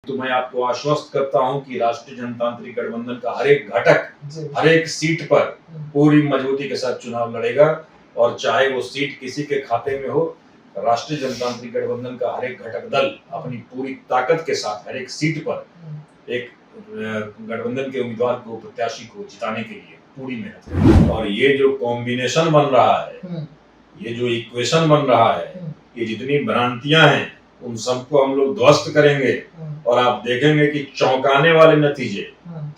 तो मैं आपको आश्वस्त करता हूं कि राष्ट्रीय जनतांत्रिक गठबंधन का हर एक घटक हर एक सीट पर पूरी मजबूती के साथ चुनाव लड़ेगा, और चाहे वो सीट किसी के खाते में हो, राष्ट्रीय जनतांत्रिक गठबंधन का हर एक घटक दल अपनी पूरी ताकत के साथ हर एक सीट पर एक गठबंधन के उम्मीदवार को, प्रत्याशी को जिताने के लिए पूरी मेहनत करेगा। और ये जो कॉम्बिनेशन बन रहा है, ये जो इक्वेशन बन रहा है, ये जितनी भ्रांतियां हैं उन सबको हम लोग ध्वस्त करेंगे, और आप देखेंगे कि चौंकाने वाले नतीजे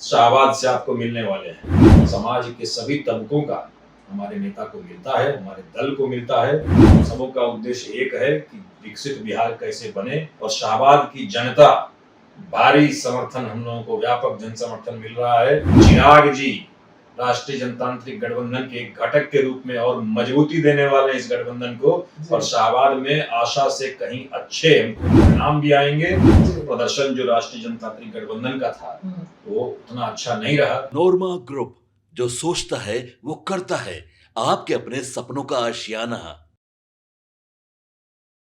शाहबाद से आपको मिलने वाले हैं। समाज के सभी तबकों का हमारे नेता को मिलता है, हमारे दल को मिलता है। सबों का उद्देश्य एक है कि विकसित बिहार कैसे बने, और शाहबाद की जनता भारी समर्थन, हम लोगों को व्यापक जन समर्थन मिल रहा है। चिराग जी राष्ट्रीय जनतांत्रिक गठबंधन के एक घटक के रूप में और मजबूती देने वाले इस गठबंधन को, और शाहबाद में आशा से कहीं अच्छे परिणाम भी आएंगे। प्रदर्शन जो राष्ट्रीय जनतांत्रिक गठबंधन का था वो उतना अच्छा नहीं रहा। नोरमा ग्रुप, जो सोचता है वो करता है, आपके अपने सपनों का आशियाना।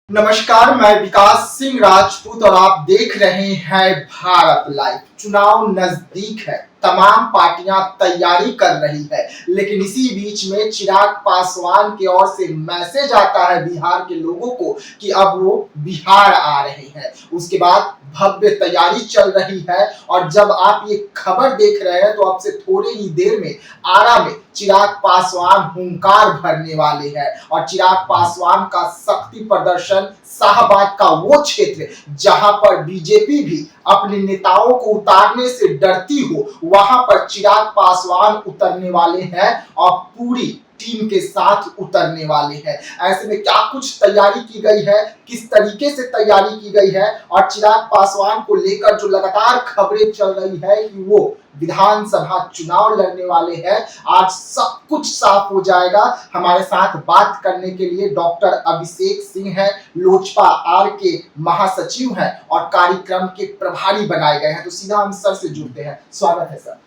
नमस्कार, मैं विकास सिंह राजपूत और आप देख रहे हैं भारत लाइव। चुनाव नजदीक है, तमाम पार्टियां तैयारी कर रही है, लेकिन इसी बीच में चिराग पासवान की ओर से मैसेज आता है बिहार के लोगों को कि अब वो बिहार आ रहे हैं। उसके बाद भव्य तैयारी चल रही है, और जब आप ये खबर देख रहे हैं तो अब से थोड़ी ही देर में आरा में चिराग पासवान हुंकार भरने वाले हैं, और चिराग पासवान का शक्ति प्रदर्शन शाहबाद का वो क्षेत्र जहां पर बीजेपी भी अपने नेताओं को उतारने से डरती हो, वहां पर चिराग पासवान उतरने वाले हैं और पूरी टीम के साथ उतरने वाले हैं। ऐसे में क्या कुछ तैयारी की गई है, किस तरीके से तैयारी की गई है, और चिराग पासवान को लेकर जो लगातार खबरें चल रही है कि वो विधानसभा चुनाव लड़ने वाले हैं, आज सब कुछ साफ हो जाएगा। हमारे साथ बात करने के लिए डॉक्टर अभिषेक सिंह है, लोजपा आर के महासचिव हैं और कार्यक्रम के प्रभारी बनाए गए हैं। तो सीधा हम सर से जुड़ते हैं। स्वागत है सर।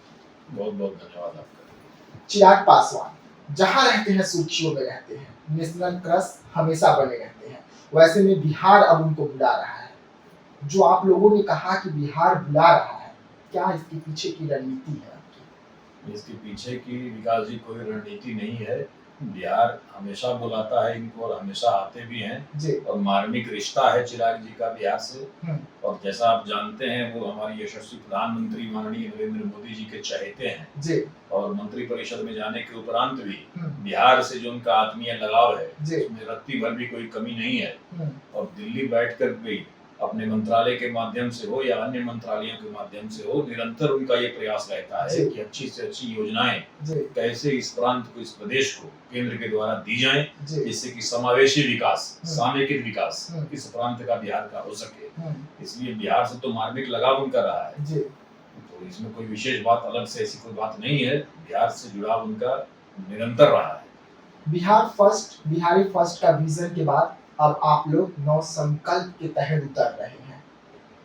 बहुत बहुत धन्यवाद आपका। चिराग पासवान जहां रहते हैं सुर्खियों में रहते हैं, नेशनल क्रश हमेशा बने रहते हैं। वैसे में बिहार अब उनको बुला रहा है। जो आप लोगों ने कहा कि बिहार बुला रहा है, क्या इसके पीछे की रणनीति है आपकी? इसके पीछे की, विकास जी, कोई रणनीति नहीं है। बिहार हमेशा बुलाता है इनको और हमेशा आते भी हैं, और मार्मिक रिश्ता है चिराग जी का बिहार से। और जैसा आप जानते हैं, वो हमारे यशस्वी प्रधानमंत्री माननीय नरेंद्र मोदी जी के चहेते हैं, और मंत्री परिषद में जाने के उपरांत भी बिहार से जो उनका आत्मीय लगाव है उसमें रत्ती भर भी कोई कमी नहीं है। और दिल्ली बैठकर भी अपने मंत्रालय के माध्यम से हो या अन्य मंत्रालयों के माध्यम से हो, निरंतर उनका ये प्रयास रहता है कि अच्छी से अच्छी योजनाएं कैसे इस प्रांत को, इस प्रदेश को केंद्र के द्वारा दी जाएं, जिससे कि समावेशी विकास, सामेकित विकास इस प्रांत का, बिहार का हो सके। इसलिए बिहार से तो मार्मिक लगाव उनका रहा है, तो इसमें कोई विशेष बात, अलग से ऐसी कोई बात नहीं है। बिहार से जुड़ाव उनका निरंतर रहा है। बिहार फर्स्ट, बिहारी फर्स्ट का विजन के बाद अब आप लोग नौ संकल्प के तहत उतर रहे हैं।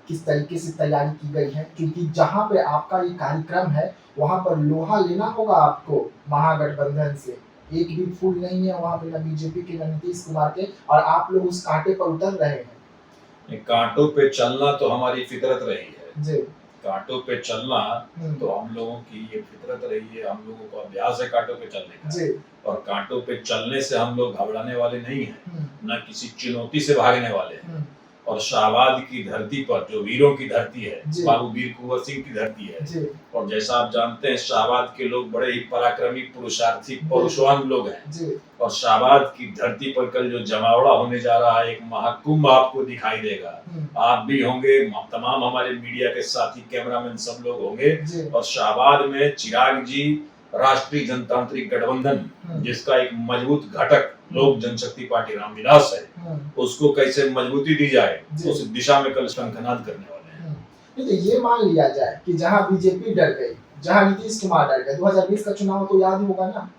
किस तरीके से तैयारी की गई है, क्योंकि जहां पे आपका ये कार्यक्रम है वहां पर लोहा लेना होगा आपको महागठबंधन से। एक भी फूल नहीं है वहां पे, ना बीजेपी के ना नीतीश कुमार के, और आप लोग उस कांटे पर उतर रहे हैं। कांटों पे चलना तो हमारी फितरत रही है जी। कांटों पे चलना तो हम लोगों की ये फितरत रही है, हम लोगों को अभ्यास है कांटों पे चलने का। और कांटों पे चलने से हम लोग घबराने वाले नहीं हैं, न किसी चुनौती से भागने वाले हैं। और शाहबाद की धरती पर, जो वीरों की धरती है, बाबू वीर कुंवर सिंह की धरती है, और जैसा आप जानते हैं शाहबाद के लोग बड़े ही पराक्रमी, पुरुषार्थी, पौरुषवान लोग हैं। और शाहबाद की धरती पर कल जो जमावड़ा होने जा रहा है, एक महाकुंभ आपको दिखाई देगा। आप भी होंगे, तमाम हमारे मीडिया के साथी, कैमरामैन, सब लोग होंगे। और शाहबाद में चिराग जी, राष्ट्रीय जनतांत्रिक गठबंधन जिसका एक मजबूत घटक लोक जनशक्ति पार्टी रामविलास है, उसको कैसे मजबूती दी जाए, उस दिशा में कल शंखनाद करने वाले हैं। तो ये मान लिया जाए कि जहां बीजेपी डर गई, जहां नीतीश कुमार डर गए, 2020 का चुनाव तो याद होगा ना,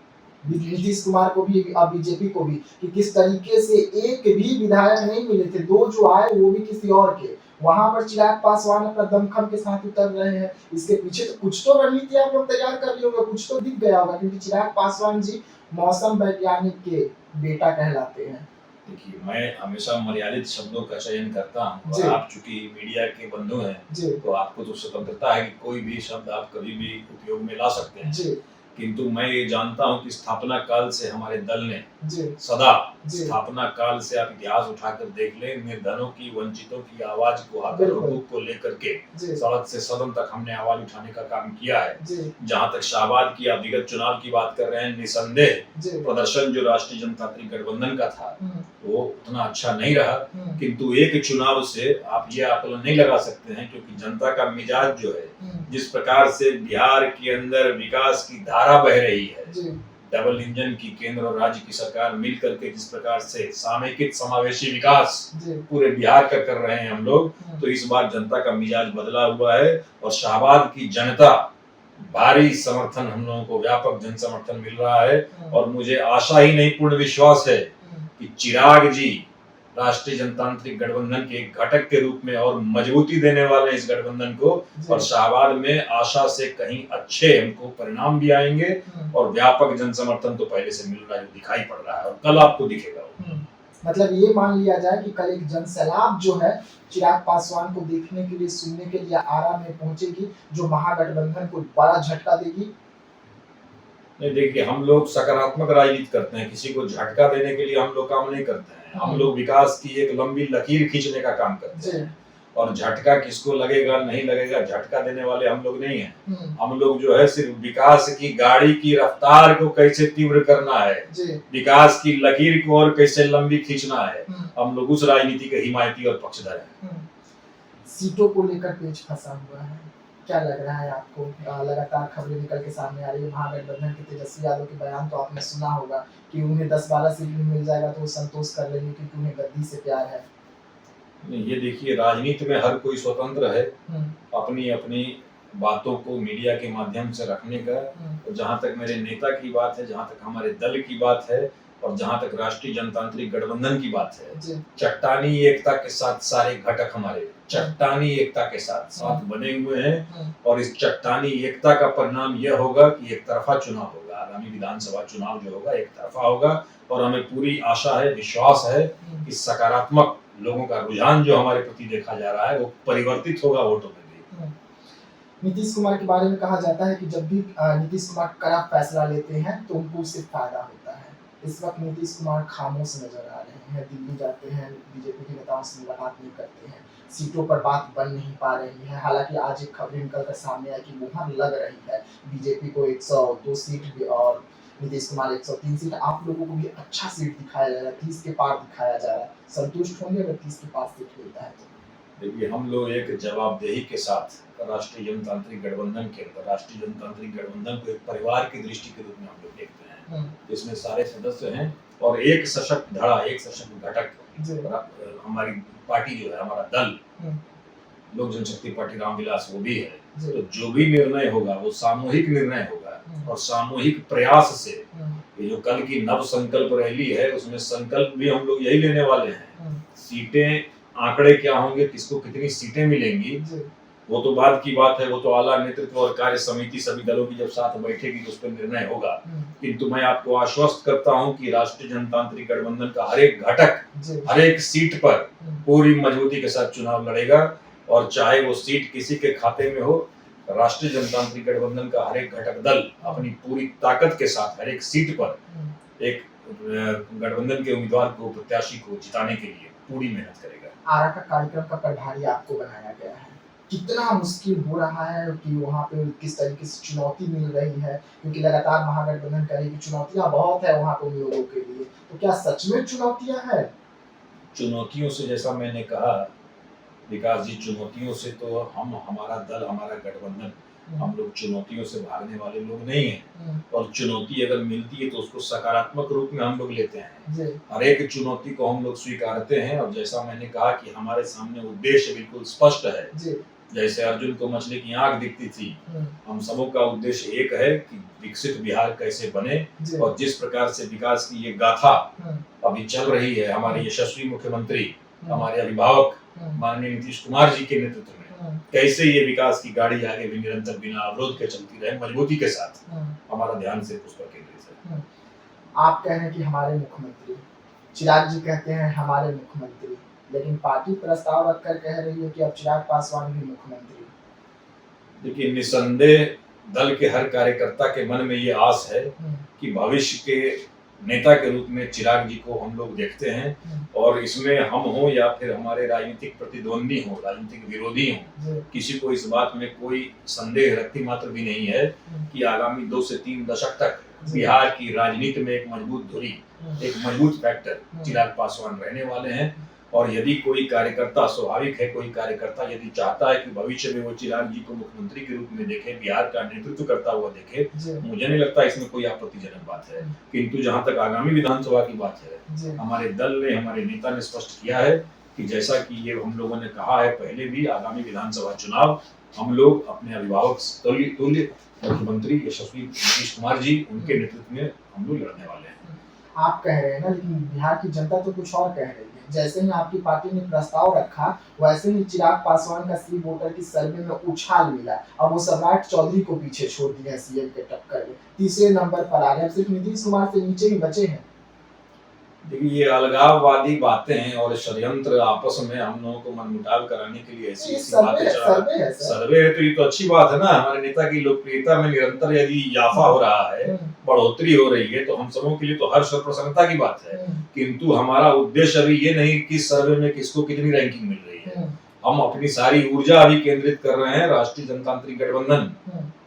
नीतीश कुमार को भी और बीजेपी को भी, कि किस तरीके से एक भी विधायक नहीं मिले थे, दो जो आए वो भी किसी और के। वहां पर चिराग पासवान अपना दमखम के साथ उतर रहे हैं। इसके पीछे तो कुछ तो रणनीति आप लोग तैयार कर लिए होंगे, कुछ तो दिख गया होगा, क्योंकि चिराग पासवान जी मौसम वैज्ञानिक के बेटा कहलाते हैं। देखिए, मैं हमेशा मर्यादित शब्दों का चयन करता हूँ जी। और आप चूंकि मीडिया के बंधु हैं, जी। तो आपको तो स्वतंत्रता है कि कोई भी शब्द आप कभी भी उपयोग में ला सकते हैं। जी। किंतु मैं ये जानता हूँ कि स्थापना काल से हमारे दल ने जी। सदा, जी। स्थापना काल से आप इतिहास उठाकर देख लें, निर्धनों की, वंचितों की आवाज को, हक और बिल्कुल। हुकूक को लेकर के जी। सड़क से सदन तक हमने आवाज उठाने का काम किया है। जी। जहां तक शाहबाद की आप विगत चुनाव की बात कर रहे हैं, निसंदेह जी। प्रदर्शन जो राष्ट्रीय जनतांत्रिक गठबंधन का था वो उतना अच्छा नहीं रहा, हम्म। किंतु एक चुनाव से आप ये आकलन नहीं लगा सकते हैं, क्योंकि जनता का मिजाज जो है, जिस प्रकार से बिहार के अंदर विकास की धारा बह रही है, जी। डबल इंजन की केंद्र और राज्य की सरकार मिलकर के जिस प्रकार से सामयिक समावेशी विकास जी। पूरे बिहार का कर रहे हैं हम लोग, तो इस बार जनता का मिजाज बदला हुआ है और शाहबाद की जनता भारी समर्थन, हम लोगों को व्यापक जन समर्थन मिल रहा है। और मुझे आशा ही नहीं, पूर्ण विश्वास है कि चिराग जी राष्ट्रीय जनतांत्रिक गठबंधन के एक घटक के रूप में और मजबूती देने वाले हैं इस गठबंधन को, और शाहबाद में आशा से कहीं अच्छे हमको परिणाम भी आएंगे और व्यापक जन समर्थन तो पहले से मिल रहा है, दिखाई पड़ रहा है और कल आपको दिखेगा। मतलब ये मान लिया जाए कि कल एक जन सैलाब जो है चिराग पासवान को देखने के लिए, सुनने के लिए आरा में पहुंचेगी, जो महागठबंधन को बड़ा झटका देगी। नहीं, देखिए, हम लोग सकारात्मक राजनीति करते हैं, किसी को झटका देने के लिए हम लोग काम नहीं करते हैं। हम लोग विकास की एक लंबी लकीर खींचने का काम करते हैं, और झटका किसको लगेगा नहीं लगेगा, झटका देने वाले हम लोग नहीं हैं। हम लोग जो है सिर्फ विकास की गाड़ी की रफ्तार को कैसे तीव्र करना है, विकास की लकीर को और कैसे लंबी खींचना है, हम लोग उस राजनीति के हिमायती और पक्षधर हैं। सीटों को लेकर पेच फंसा हुआ है, क्या लग रहा है आपको? लगातार खबरें निकल के सामने आ रही है। महागठबंधन के तेजस्वी यादव के बयान तो आपने सुना होगा कि उन्हें 10-12 सीट भी मिल जाएगा तो वो संतोष कर लेंगे, क्योंकि उन्हें गद्दी से प्यार है। ये देखिए, राजनीति में हर कोई स्वतंत्र है अपनी अपनी बातों को मीडिया के माध्यम से रखने का। और जहां तक मेरे नेता की बात है, जहां तक हमारे दल की बात है, और जहां तक राष्ट्रीय जनतांत्रिक गठबंधन की बात है, चट्टानी एकता के साथ सारे घटक हमारे चट्टानी एकता के साथ बने हुए हैं। और इस चट्टानी एकता का परिणाम यह होगा कि एक तरफा चुनाव होगा। आगामी विधानसभा चुनाव जो होगा एक तरफा होगा, और हमें पूरी आशा है, विश्वास है कि सकारात्मक लोगों का रुझान जो हमारे प्रति देखा जा रहा है वो परिवर्तित होगा वोटों में भी। नीतीश कुमार के बारे में कहा जाता है कि जब भी नीतीश कुमार कड़ा फैसला लेते हैं तो उनको उससे फायदा होता है। इस वक्त नीतीश कुमार खामोश नजर आ रहे हैं, दिल्ली जाते हैं, बीजेपी के नेताओं से मुलाकात नहीं करते हैं, सीटों पर बात बन नहीं पा रही है। हालांकि आज एक खबर निकलकर सामने आई कि मुहर लग रही है, बीजेपी को 102 सीट भी और नीतीश कुमार 103 सीट। आप लोगों को भी अच्छा सीट दिखाया जा रहा है, 30 के पार दिखाया जा रहा है। संतुष्ट होंगे अगर 30 के पार सीट मिलता है तो? देखिए, हम लोग एक जवाबदेही के साथ राष्ट्रीय जनतांत्रिक गठबंधन के अंदर राष्ट्रीय जनतांत्रिक गठबंधन को एक परिवार की दृष्टि के रूप में हम लोग देखते हैं, जिसमें सारे सदस्य हैं और एक सशक्त धड़ा, एक सशक्त घटक हमारी पार्टी जो है, हमारा दल लोक जनशक्ति पार्टी रामविलास वो भी है। तो जो भी निर्णय होगा वो सामूहिक निर्णय होगा, और सामूहिक प्रयास से ये जो कल की नव संकल्प रैली है उसमें संकल्प भी हम लोग यही लेने वाले हैं। सीटें, आंकड़े क्या होंगे, किसको कितनी सीटें मिलेंगी, वो तो बाद की बात है, वो तो आला नेतृत्व और कार्य समिति सभी दलों की जब साथ बैठेगी तो उस पर निर्णय होगा। किंतु मैं आपको आश्वस्त करता हूं कि राष्ट्रीय जनतांत्रिक गठबंधन का हर एक घटक, हर एक सीट पर पूरी मजबूती के साथ चुनाव लड़ेगा, और चाहे वो सीट किसी के खाते में हो, राष्ट्रीय जनतांत्रिक गठबंधन का हर एक घटक दल अपनी पूरी ताकत के साथ हर एक सीट पर एक गठबंधन के उम्मीदवार को, प्रत्याशी को जिताने के लिए पूरी मेहनत करेगा। आरा का कार्यक्रम का प्रभारी आपको बनाया गया है, कितना मुश्किल हो रहा है कि वहाँ पे किस तरीके से चुनौती मिल रही है, क्योंकि लगातार महागठबंधन करेगी, चुनौतियां बहुत है वहाँ पे उन लोगों के लिए, तो क्या सच में चुनौतियां हैं? चुनौतियों से, जैसा मैंने कहा विकास जी, चुनौतियों से तो हमारा दल, हमारा गठबंधन, हम लोग चुनौतियों से भागने वाले लोग नहीं हैं। और चुनौती अगर मिलती है तो उसको सकारात्मक रूप में हम लोग लेते हैं, हर एक चुनौती को हम लोग स्वीकारते हैं। और जैसा मैंने कहा कि हमारे सामने उद्देश्य बिल्कुल स्पष्ट है, जैसे अर्जुन को मछली की आंख दिखती थी, हम सबों का उद्देश्य एक है कि विकसित बिहार कैसे बने। और जिस प्रकार से विकास की ये गाथा अभी चल रही है, हमारे यशस्वी मुख्यमंत्री, हमारे अभिभावक माननीय नीतीश कुमार जी के नेतृत्व में, कैसे ये विकास की गाड़ी आगे भी निरंतर बिना अवरोध के चलती रहे, मजबूती के साथ, हमारा ध्यान सिर्फ उस पर केंद्रित है। आप कह रहे हैं कि हमारे मुख्यमंत्री चिराग जी कहते हैं हमारे मुख्यमंत्री, लेकिन पार्टी प्रस्ताव रखकर कह रही है कि अब चिराग पासवान भी मुख्यमंत्री। देखिए, निसंदेह दल के हर कार्यकर्ता के मन में ये आस है कि भविष्य के नेता के रूप में चिराग जी को हम लोग देखते हैं, और इसमें हम हो या फिर हमारे राजनीतिक प्रतिद्वंदी हो, राजनीतिक विरोधी हो, किसी को इस बात में कोई संदेह रखती मात्र भी नहीं है कि आगामी 2 से 3 दशक तक बिहार की राजनीति में एक मजबूत धुरी, एक मजबूत फैक्टर चिराग पासवान रहने वाले हैं। और यदि कोई कार्यकर्ता, स्वाभाविक है, कोई कार्यकर्ता यदि चाहता है कि भविष्य में वो चिराग जी को मुख्यमंत्री के रूप में देखे, बिहार का नेतृत्व करता हुआ देखे, मुझे नहीं लगता इसमें कोई आपत्तिजनक बात है। किंतु जहां तक आगामी विधानसभा की बात है, हमारे दल ने, हमारे नेता ने स्पष्ट किया है कि जैसा कि ये हम लोगों ने कहा है पहले भी, आगामी विधानसभा चुनाव हम लोग अपने अभिभावक तुल्य मुख्यमंत्री यशस्वी नीतीश कुमार जी, उनके नेतृत्व में हम लोग लड़ने वाले हैं। आप कह रहे हैं ना, लेकिन बिहार की जनता तो कुछ और कह रही है। जैसे ही आपकी पार्टी ने प्रस्ताव रखा, वैसे ही चिराग पासवान का सी वोटर की सर्वे में उछाल मिला। अब वो सम्राट चौधरी को पीछे छोड़ दिया है सीएम के टक्कर में, तीसरे नंबर पर आ गए, सिर्फ नीतीश कुमार से नीचे ही बचे हैं। देखिए, ये अलगाववादी बातें हैं और षड्यंत्र आपस में हम लोगों को मनमुटाव कराने के लिए ऐसी बातें चला। सर्वे है तो ये तो अच्छी बात है ना। हमारे नेता की लोकप्रियता में निरंतर यदि इजाफा हो रहा है, बढ़ोतरी हो रही है, तो हम सबों के लिए तो हर्ष और प्रसन्नता की बात है। किंतु हमारा उद्देश्य अभी ये नहीं कि सर्वे में किसको कितनी रैंकिंग मिल रही है। हम अपनी सारी ऊर्जा अभी केंद्रित कर रहे हैं राष्ट्रीय जनतांत्रिक गठबंधन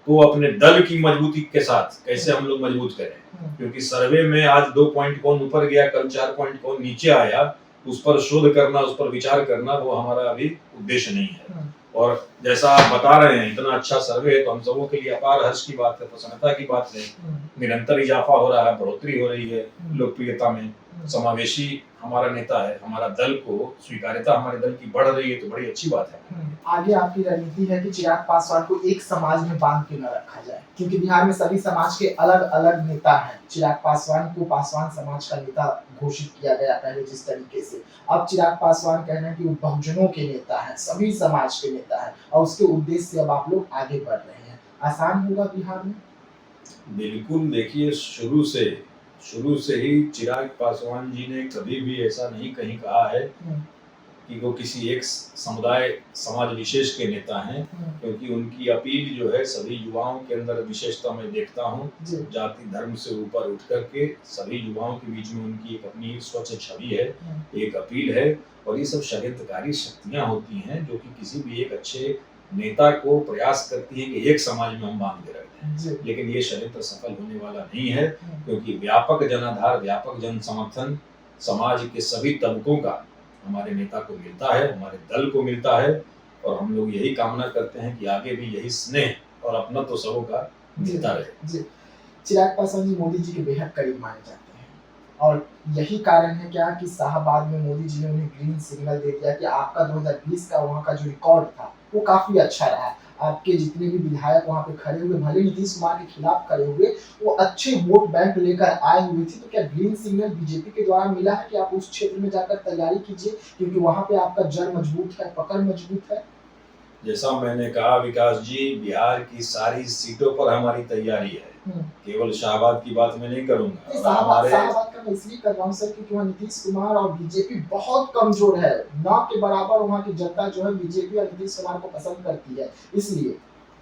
को अपने दल की मजबूती के साथ कैसे हम लोग मजबूत करें। क्योंकि सर्वे में आज 2 पॉइंट कौन ऊपर गया, कल 4 पॉइंट कौन नीचे आया, उस पर शोध करना, उस पर विचार करना, वो हमारा अभी उद्देश्य नहीं है। और जैसा आप बता रहे हैं, इतना अच्छा सर्वे है तो हम सबों के लिए अपार हर्ष की बात है, प्रसन्नता की बात है। निरंतर इजाफा हो रहा है, बढ़ोतरी हो रही है लोकप्रियता में, समावेशी हमारा नेता है, हमारा दल को स्वीकार्यता हमारे दल की बढ़ रही है, तो बड़ी अच्छी बात है। आगे आपकी रणनीति है कि चिराग पासवान को एक समाज में बांध के न रखा जाए, क्योंकि बिहार में सभी समाज के अलग अलग नेता हैं। चिराग पासवान को पासवान समाज का नेता घोषित किया गया पहले जिस तरीके से, अब चिराग पासवान कह रहे हैं कि वो बहुजनों के नेता है, सभी समाज के नेता है, और उसके उद्देश्य से अब आप लोग आगे बढ़ रहे हैं। आसान होगा बिहार में? बिल्कुल। देखिए, शुरू से ही चिराग पासवान जी ने कभी भी ऐसा नहीं कहीं कहा है कि वो किसी एक समुदाय, समाज विशेष के नेता हैं, क्योंकि उनकी अपील जो है सभी युवाओं के अंदर विशेषता मैं देखता हूँ। जाति धर्म से ऊपर उठ करके सभी युवाओं के बीच में उनकी एक अपनी स्वच्छ छवि है, एक अपील है। और ये सब षड्यंत्रकारी शक्तियां होती हैं जो कि किसी भी एक अच्छे नेता को प्रयास करती है कि एक समाज में हम बांध के रखते हैं। लेकिन ये षड्यंत्र सफल होने वाला नहीं है, क्योंकि व्यापक जनाधार, व्यापक जन समर्थन समाज के सभी तबकों का हमारे नेता को मिलता है, हमारे दल को मिलता है। और हम लोग यही कामना करते हैं कि आगे भी यही स्नेह और अपनत्व सबों का मिलता रहे। चिराग पासवान जी मोदी जी के बेहद करीब माने जाते हैं, और यही कारण है क्या कि शाहबाद में मोदी जी ने उन्हें ग्रीन सिग्नल दे दिया कि आपका 2020 का वहाँ का जो रिकॉर्ड था वो काफी अच्छा रहा। आपके जितने भी विधायक वहाँ पे खड़े हुए, भले नीतीश कुमार के खिलाफ खड़े हुए, वो अच्छे वोट बैंक लेकर आए हुए थे। तो क्या ग्रीन सिग्नल बीजेपी के द्वारा मिला है कि आप उस क्षेत्र में जाकर तैयारी कीजिए, क्योंकि वहाँ पे आपका जड़ मजबूत है, पकड़ मजबूत है? जैसा मैंने कहा विकास जी, बिहार की सारी सीटों पर हमारी तैयारी है। केवल शाहबाद की बात मैं नहीं करूंगा। शाहबाद का मैं इसलिए कर रहा हूँ सर, क्योंकि वहाँ नीतीश कुमार और बीजेपी बहुत कमजोर है, ना के बराबर वहाँ की जनता जो है बीजेपी और नीतीश कुमार को पसंद करती है, इसलिए।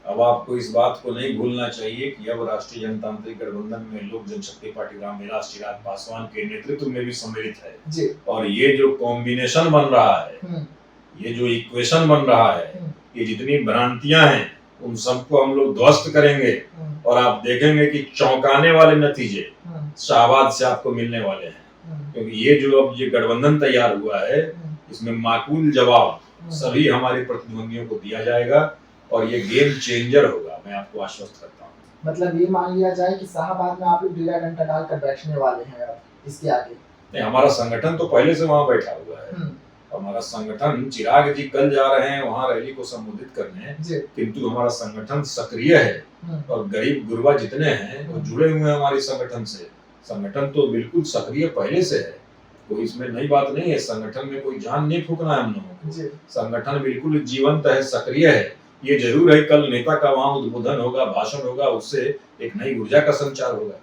अब आपको इस बात को नहीं भूलना चाहिए कि अब राष्ट्रीय जनतांत्रिक गठबंधन में लोक जनशक्ति पार्टी रामविलास चिराग पासवान के नेतृत्व में भी सम्मिलित है। और ये जो कॉम्बिनेशन बन रहा है, ये जो इक्वेशन बन रहा है, ये जितनी भ्रांतियां हैं उन सबको हम लोग ध्वस्त करेंगे, और आप देखेंगे कि चौंकाने वाले नतीजे शाहबाद से आपको मिलने वाले हैं। क्योंकि ये जो अब ये गठबंधन तैयार हुआ है, इसमें माकूल जवाब सभी हमारे प्रतिद्वंदियों को दिया जाएगा, और ये गेम चेंजर होगा, मैं आपको आश्वस्त करता हूँ। मतलब ये मान लिया जाए कि शाहबाद में आप लोग डेरा डंडा डालकर बैठने वाले हैं अब इसके आगे? नहीं, हमारा संगठन तो पहले से वहाँ बैठा हुआ है। हमारा संगठन, चिराग जी कल जा रहे हैं वहाँ रैली को संबोधित करने, किंतु हमारा संगठन सक्रिय है, और गरीब गुरबा जितने हैं वो जुड़े हुए हैं हमारे संगठन से। संगठन तो बिल्कुल सक्रिय पहले से है, कोई इसमें नई बात नहीं है। संगठन में कोई जान नहीं फूकना है हम लोगों को। संगठन बिल्कुल जीवंत है, सक्रिय है। ये जरूर है कल नेता का वहाँ उद्बोधन होगा, भाषण होगा, उससे एक नई ऊर्जा का संचार होगा।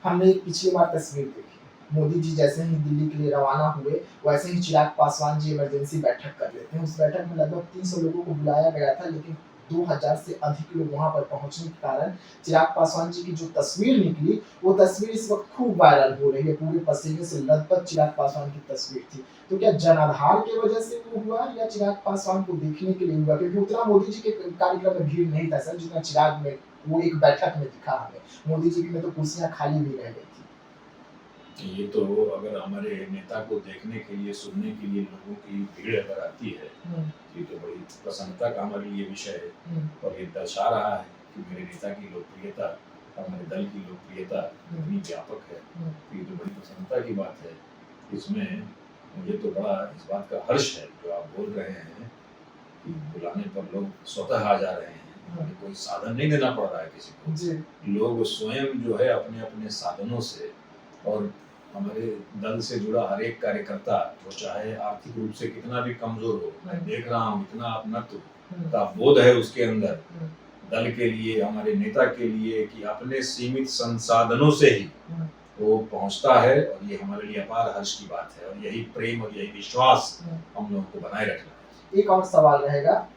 हमने एक पिछली बार तस्वीर देखी, मोदी जी जैसे ही दिल्ली के लिए रवाना हुए वैसे ही चिराग पासवान जी इमरजेंसी बैठक कर लेते हैं। उस बैठक में लगभग 300 लोगों को बुलाया गया था, लेकिन 2000 से अधिक लोग वहां पर पहुंचने के कारण चिराग पासवान जी की जो तस्वीर निकली वो तस्वीर इस वक्त खूब वायरल हो रही है। पूरे पसीने से लथपथ चिराग पासवान की तस्वीर थी। तो क्या जनाधार की वजह से वो हुआ या चिराग पासवान को देखने के लिए हुआ? क्योंकि उतना मोदी जी के कार्यक्रम में भीड़ नहीं था सर जितना चिराग में वो एक बैठक में दिखा हमें। मोदी जी में तो कुर्सियां खाली भी रह गई थी। ये तो अगर हमारे नेता को देखने के लिए सुनने के लिए लोगों की भीड़ अगर आती है ये तो बड़ी प्रसन्नता का हमारे लिए विषय है और ये दर्शा रहा है कि मेरे नेता की लोकप्रियता, हमारे दल की लोकप्रियता इतनी व्यापक है। तो ये तो बड़ी प्रसन्नता की बात है। इसमें मुझे तो बड़ा इस बात का हर्ष है जो आप बोल रहे हैं कि बुलाने पर लोग स्वतः आ जा रहे हैं। हमें कोई साधन नहीं देना पड़ रहा है किसी को। लोग स्वयं जो है अपने अपने साधनों से, और हमारे दल से जुड़ा हर एक कार्यकर्ता वो चाहे आर्थिक रूप से कितना भी कमजोर हो, मैं देख रहा हूँ इतना अपनत्व का बोध है उसके अंदर दल के लिए, हमारे नेता के लिए, कि अपने सीमित संसाधनों से ही वो पहुंचता है। और ये हमारे लिए अपार हर्ष की बात है और यही प्रेम और यही विश्वास हम लोगों को बनाए रखना है। एक और सवाल रहेगा,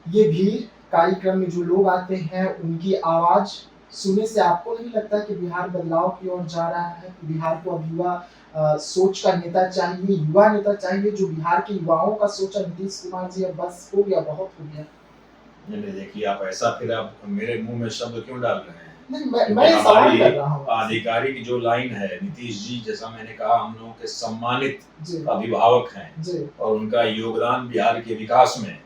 ये भीड़ कार्यक्रम में जो लोग आते हैं उनकी आवाज सुनने से आपको नहीं लगता कि बिहार बदलाव की ओर जा रहा है? बिहार को अब युवा सोच का नेता चाहिए, युवा नेता चाहिए जो बिहार के युवाओं का सोचा। नीतीश कुमार जी अब बस हो गया, बहुत हो गया। नहीं देखिए, आप ऐसा फिर आप मेरे मुंह में शब्द क्यों डाल रहे हैं? नहीं, मैं सवाल कर रहा हूँ। आधिकारिक जो लाइन है, नीतीश जी जैसा मैंने कहा हम लोगों के सम्मानित अभिभावक हैं और उनका योगदान बिहार के विकास में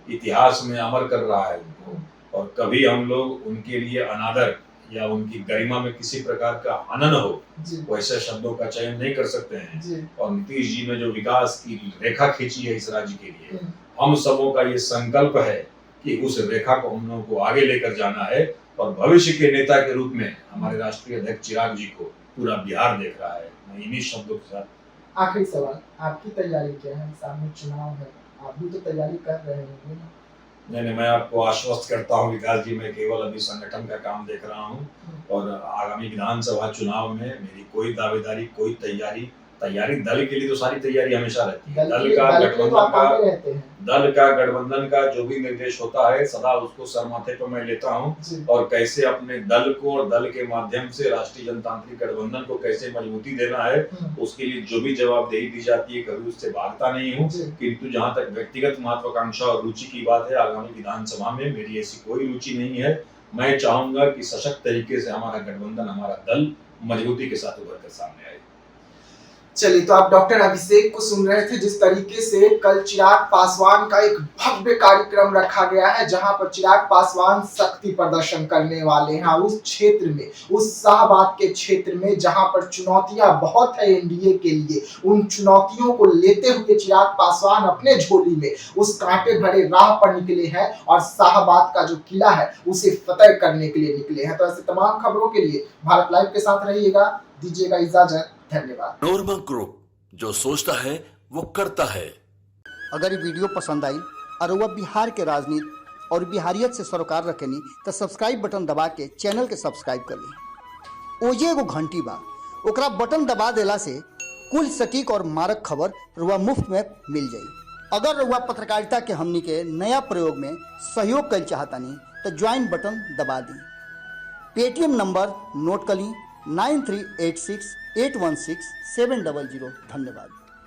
इतिहास में अमर कर रहा है उनको, और कभी हम लोग उनके लिए अनादर या उनकी गरिमा में किसी प्रकार का हनन हो वैसे शब्दों का चयन नहीं कर सकते हैं। और नीतीश जी ने जो विकास की रेखा खींची है इस राज्य के लिए, हम सबों का ये संकल्प है कि उस रेखा को हम लोगों को आगे लेकर जाना है और भविष्य के नेता के रूप में हमारे राष्ट्रीय अध्यक्ष चिराग जी को पूरा बिहार देख रहा है। मैं इन्हीं शब्दों के साथ। आखिरी सवाल, आपकी तैयारी क्या है? सामने चुनाव है, आप भी तो तैयारी कर रहे होंगे ना? नहीं, मैं आपको आश्वस्त करता हूँ विकास जी, मैं केवल अभी संगठन का काम देख रहा हूँ और आगामी विधानसभा चुनाव में मेरी कोई दावेदारी, कोई तैयारी दल के लिए तो सारी तैयारी हमेशा रहती है। दल का गठबंधन का जो भी निर्देश होता है सदा उसको सर माथे पर मैं लेता हूँ और कैसे अपने दल को और दल के माध्यम से राष्ट्रीय जनतांत्रिक गठबंधन को कैसे मजबूती देना है उसके लिए जो भी जवाबदेही दी जाती है कभी उससे भागता नहीं हूँ। किंतु जहाँ तक व्यक्तिगत महत्वाकांक्षा और रुचि की बात है, आगामी विधानसभा में मेरी ऐसी कोई रुचि नहीं है। मैं चाहूंगा कि सशक्त तरीके से हमारा गठबंधन, हमारा दल मजबूती के साथ उभर कर सामने आए। चलिए, तो आप डॉक्टर अभिषेक को सुन रहे थे जिस तरीके से कल चिराग पासवान का एक भव्य कार्यक्रम रखा गया है जहां पर चिराग पासवान शक्ति प्रदर्शन करने वाले हैं उस क्षेत्र में, उस शाहबाद के क्षेत्र में जहां पर चुनौतियां बहुत है एनडीए के लिए। उन चुनौतियों को लेते हुए चिराग पासवान अपने झोली में उस कांटे भरे राह पर निकले हैं और शाहबाद का जो किला है उसे फतेह करने के लिए निकले हैं। तो ऐसे तमाम खबरों के लिए भारत लाइव के साथ रहिएगा, दीजिएगा इजाजत, धन्यवाद। नॉर्मा ग्रुप, जो सोचता है वो करता है। अगर ये वीडियो पसंद आई और वह बिहार के राजनीति और बिहारियत से सरोकार रखेनी तो सब्सक्राइब बटन दबा के चैनल के सब्सक्राइब कर ली। ओजे एगो घंटी बा, ओकरा बटन दबा देला से कुल सटीक और मारक खबर रुआ मुफ्त में मिल जाई। अगर रुआ पत्रकारिता के हमनी के नया प्रयोग में सहयोग कर चाहतानी तो ज्वाइन बटन दबा दी। पेटीएम नंबर नोट कर ली 9386 816 700। धन्यवाद।